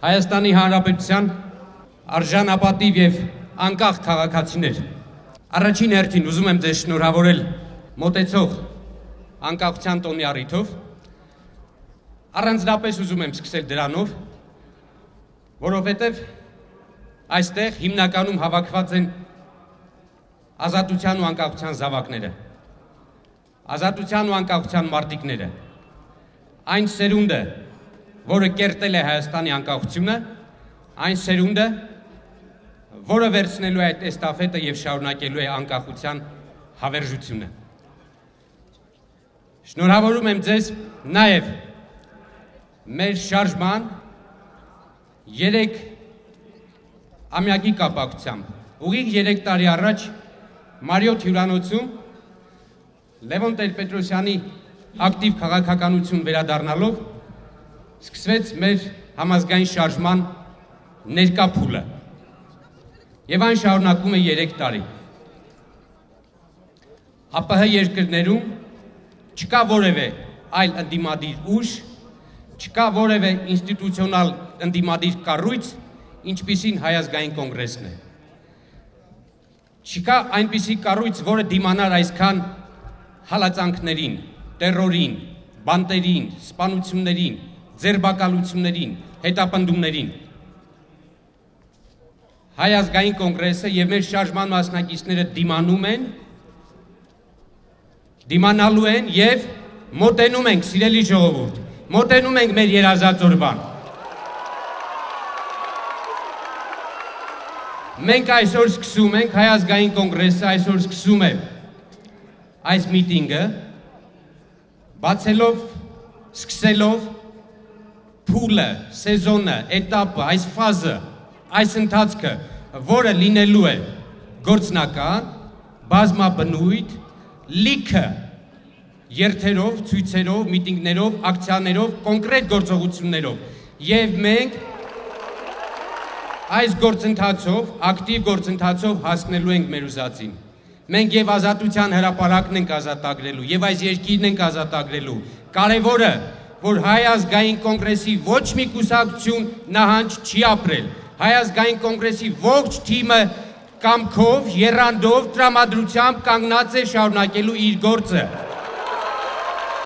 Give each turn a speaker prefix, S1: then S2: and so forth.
S1: Հայաստանի Հանրապետության արժանապատիվ եւ անկախ քաղաքացիներ, առաջին հերթին ուզում եմ ձեզ շնորհավորել մոտեցող անկախության տոնի առիթով, առանձնապես ուզում եմ սկսել դրանով, որովհետեւ այստեղ հիմնականում հավաքված են ազատության ու անկախության զավակները, ազատության ու անկախության մարտիկները, այն սերունդը, որը կերտել է Հայաստանի անկախությունը, այն սերունդը, որը վերցնելու է այդ էստաֆետը եւ շարունակելու է անկախության հավերժությունը։ Շնորհավորում եմ ձեզ նաեւ մեր շարժման 3 ամյակի կապակցությամբ։ Ուղիղ 3 տարի առաջ Մարիոթ հյուրանոցում Լևոն Տեր-Պետրոսյանի ակտիվ քաղաքականություն վերադառնալով սկսվեց մեր համազգային շարժման ներկա փուլը եւ այն շարունակվում է 3 տարի։ ԱՊՀ երկրներում չկա որևէ այլ ընդդիմադիր ուժ, չկա որևէ ինստիտուցիոնալ ընդդիմադիր կառույց, ինչպիսին Հայ ազգային կոնգրեսն է։ Չկա այնպիսի կառույց, որը դիմանար այսքան հալածանքներին, տերորին, բանտերին, սպանություններին, ձերբակալություններին, հետապնդումներին։ Հայ ազգային կոնգրեսը եւ մեր շարժման մասնակիցները դիմանում են, դիմանալու են եւ մոտենում ենք, սիրելի ժողովուրդ, մոտենում ենք մեր երազած օրվան։ Մենք այսօր սկսում ենք, Հայ ազգային կոնգրեսը այսօր սկսում է այս միտինգը, բացելով, սկսելով փուլը, սեզոնը, էտապը, այս ֆազը, այս ընթացքը, որը լինելու է գործնական, բազմաբնույթ, լիքը երթերով, ցույցերով, միտինգներով, ակցիաներով, կոնկրետ գործողություններով, եւ մենք այս գործընթացով, ակտիվ գործընթացով հասնելու ենք մեր ուզածին։ Մենք եւ ազատության հրապարակն ենք ազատագրելու, եւ այս երկիրն ենք ազատագրելու։ Կարևորը, որ Հայ ազգային կոնգրեսի ոչ մի կուսակցություն նահանջ չի ապրել։ Հայ ազգային կոնգրեսի ողջ թիմը կամքով, եռանդով, տրամադրությամբ կանգնած է շարունակելու իր գործը։